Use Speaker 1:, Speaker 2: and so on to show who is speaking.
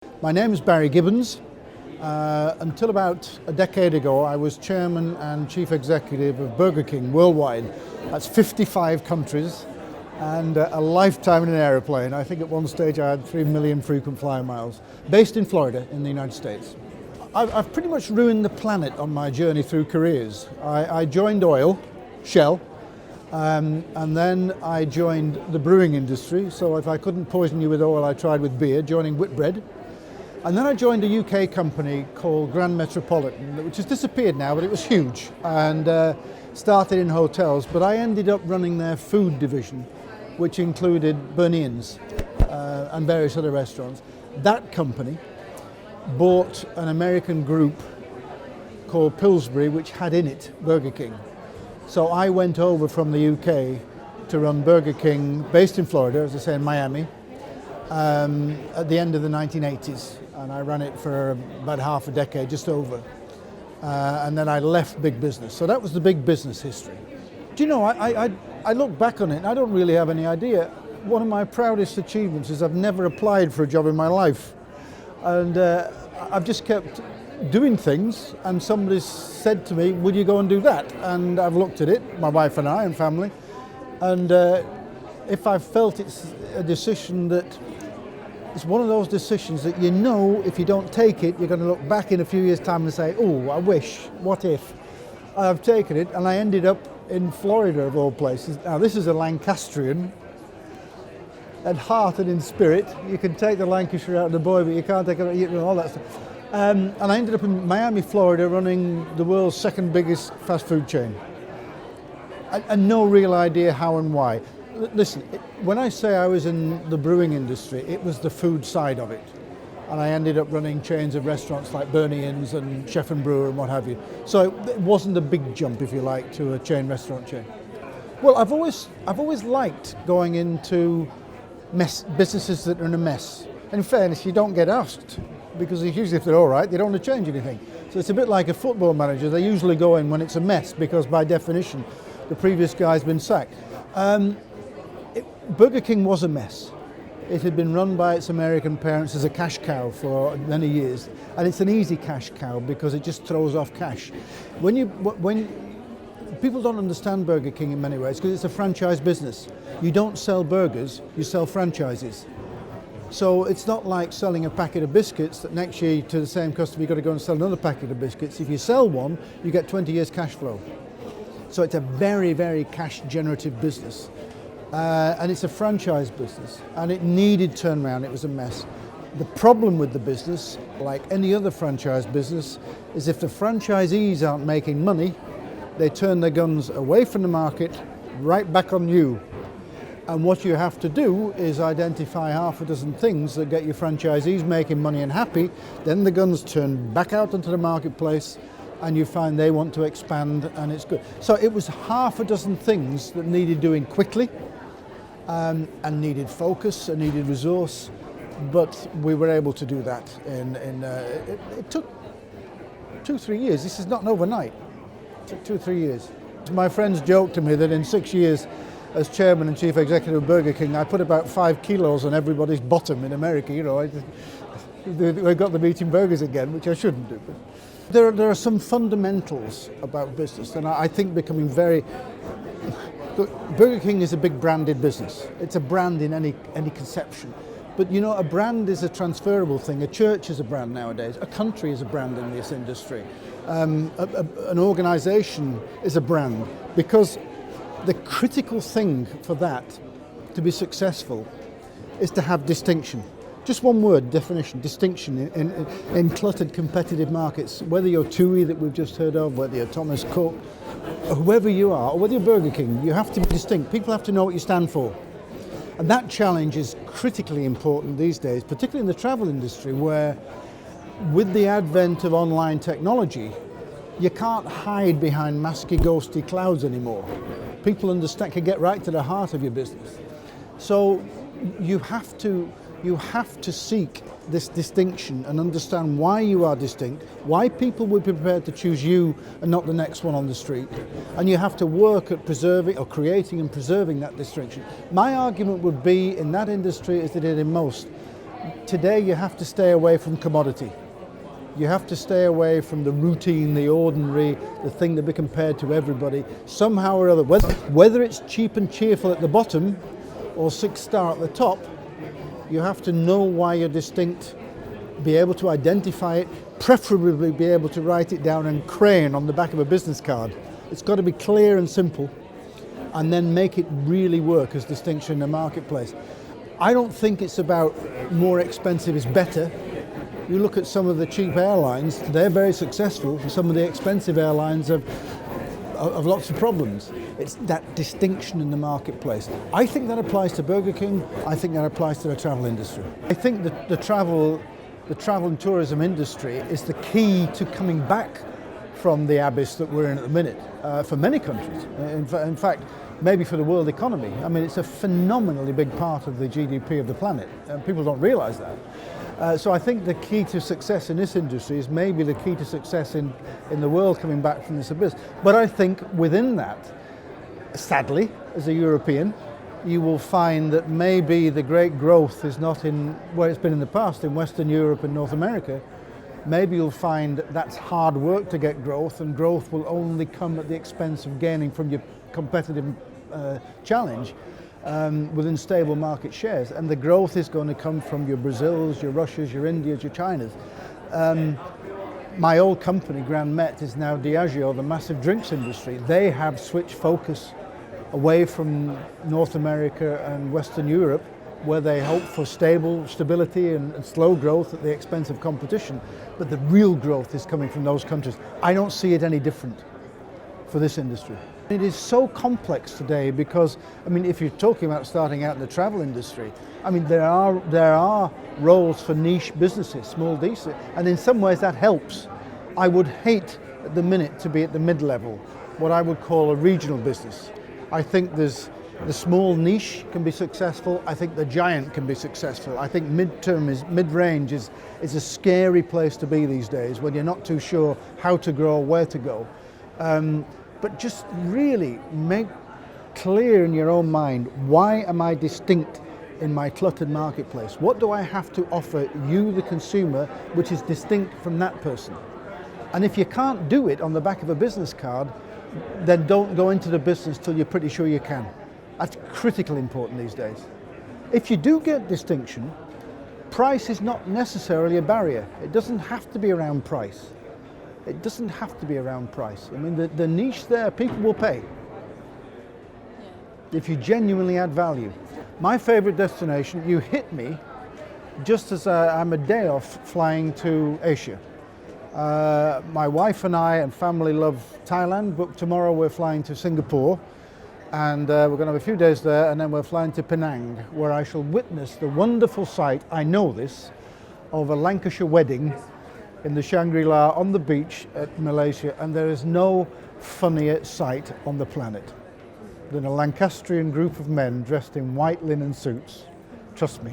Speaker 1: My name is Barry Gibbons. Until about a decade ago, I was chairman and chief executive of Burger King worldwide. That's 55 countries and a lifetime in an aeroplane. I think at one stage I had 3 million frequent flyer miles, based in Florida in the United States. I've pretty much ruined the planet on my journey through careers. I joined oil, Shell, and then I joined the brewing industry. So if I couldn't poison you with oil, I tried with beer, joining Whitbread. And then I joined a UK company called Grand Metropolitan, which has disappeared now, but it was huge, and started in hotels. But I ended up running their food division, which included Burnians and various other restaurants. That company bought an American group called Pillsbury, which had in it Burger King. So I went over from the UK to run Burger King, based in Florida, as I say, in Miami, at the end of the 1980s. And I ran it for about half a decade, just over. And then I left big business. So that was the big business history. Do you know, I look back on it and I don't really have any idea. One of my proudest achievements is I've never applied for a job in my life. And I've just kept doing things, and somebody said to me, would you go and do that? And I've looked at it, my wife and I and family, and if I felt it's a decision that it's one of those decisions that you know if you don't take it, you're going to look back in a few years' time and say, oh, I wish, what if? I've taken it, and I ended up in Florida, of all places. Now, this is a Lancastrian at heart and in spirit. You can take the Lancashire out of the boy, but you can't take it out of all that stuff. And I ended up in Miami, Florida, running the world's second biggest fast food chain. And no real idea how and why. Listen, when I say I was in the brewing industry, it was the food side of it. And I ended up running chains of restaurants like Burnians and Chef and Brewer and what have you. So it wasn't a big jump, if you like, to a restaurant chain. Well, I've always liked going into businesses that are in a mess. In fairness, you don't get asked, because usually if they're all right, they don't want to change anything. So it's a bit like a football manager. They usually go in when it's a mess, because by definition, the previous guy's been sacked. Burger King was a mess. It had been run by its American parents as a cash cow for many years, and it's an easy cash cow because it just throws off cash. When people don't understand Burger King in many ways, because it's a franchise business. You don't sell burgers, you sell franchises. So it's not like selling a packet of biscuits that next year to the same customer you've got to go and sell another packet of biscuits. If you sell one, you get 20 years cash flow. So it's a very, very cash generative business. And it's a franchise business, and it needed turnaround. It was a mess. The problem with the business, like any other franchise business, is if the franchisees aren't making money, they turn their guns away from the market, right back on you. And what you have to do is identify half a dozen things that get your franchisees making money and happy, then the guns turn back out into the marketplace, and you find they want to expand, and it's good. So it was half a dozen things that needed doing quickly, and needed focus and needed resource, but we were able to do that. It took 2-3 years. This is not an overnight. It took 2 or 3 years. My friends joke to me that in 6 years as chairman and chief executive of Burger King, I put about 5 kilos on everybody's bottom in America. You know, I got them eating burgers again, which I shouldn't do. But there are some fundamentals about business, and I think becoming very. Look, Burger King is a big branded business. It's a brand in any conception. But you know, a brand is a transferable thing. A church is a brand nowadays. A country is a brand in this industry. An organization is a brand, because the critical thing for that to be successful is to have distinction. Just one word, definition, distinction in cluttered competitive markets. Whether you're TUI that we've just heard of, whether you're Thomas Cook, or whoever you are, or whether you're Burger King, you have to be distinct. People have to know what you stand for. And that challenge is critically important these days, particularly in the travel industry, where with the advent of online technology, you can't hide behind masky, ghosty clouds anymore. People can get right to the heart of your business. So you have to seek this distinction and understand why you are distinct, why people would be prepared to choose you and not the next one on the street. And you have to work at preserving or creating and preserving that distinction. My argument would be in that industry, as it is in most, Today you have to stay away from commodity. You have to stay away from the routine, the ordinary, the thing that be compared to everybody. Somehow or other, whether it's cheap and cheerful at the bottom or 6-star at the top, you have to know why you're distinct, be able to identify it, preferably be able to write it down in crayon on the back of a business card. It's got to be clear and simple, and then make it really work as distinction in the marketplace. I don't think it's about more expensive is better. You look at some of the cheap airlines, they're very successful. Some of the expensive airlines have lots of problems. It's that distinction in the marketplace. I think that applies to Burger King. I think that applies to the travel industry. I think that the travel and tourism industry is the key to coming back from the abyss that we're in at the minute for many countries. In fact, maybe for the world economy. I mean, it's a phenomenally big part of the GDP of the planet, and people don't realize that. So I think the key to success in this industry is maybe the key to success in the world coming back from this abyss. But I think within that, sadly, as a European, you will find that maybe the great growth is not in where it's been in the past, in Western Europe and North America. Maybe you'll find that's hard work to get growth, and growth will only come at the expense of gaining from your competitive challenge within stable market shares. And the growth is going to come from your Brazils, your Russias, your Indias, your Chinas. My old company, Grand Met, is now Diageo, the massive drinks industry. They have switched focus away from North America and Western Europe, where they hope for stability and slow growth at the expense of competition. But the real growth is coming from those countries. I don't see it any different for this industry. It is so complex today because, I mean, if you're talking about starting out in the travel industry, I mean, there are roles for niche businesses, small, decent, and in some ways that helps. I would hate at the minute to be at the mid-level, what I would call a regional business. I think the small niche can be successful. I think the giant can be successful. I think mid-range is a scary place to be these days when you're not too sure how to grow, where to go. But just really make clear in your own mind, why am I distinct in my cluttered marketplace? What do I have to offer you, the consumer, which is distinct from that person? And if you can't do it on the back of a business card, then don't go into the business till you're pretty sure you can. That's critically important these days. If you do get distinction, price is not necessarily a barrier. It doesn't have to be around price. It doesn't have to be around price. I mean, the niche there, people will pay if you genuinely add value. My favorite destination, you hit me just as I'm a day off flying to Asia. My wife and I and family love Thailand, but tomorrow we're flying to Singapore, and we're going to have a few days there, and then we're flying to Penang, where I shall witness the wonderful sight, I know this, of a Lancashire wedding in the Shangri-La on the beach at Malaysia, and there is no funnier sight on the planet than a Lancastrian group of men dressed in white linen suits. Trust me.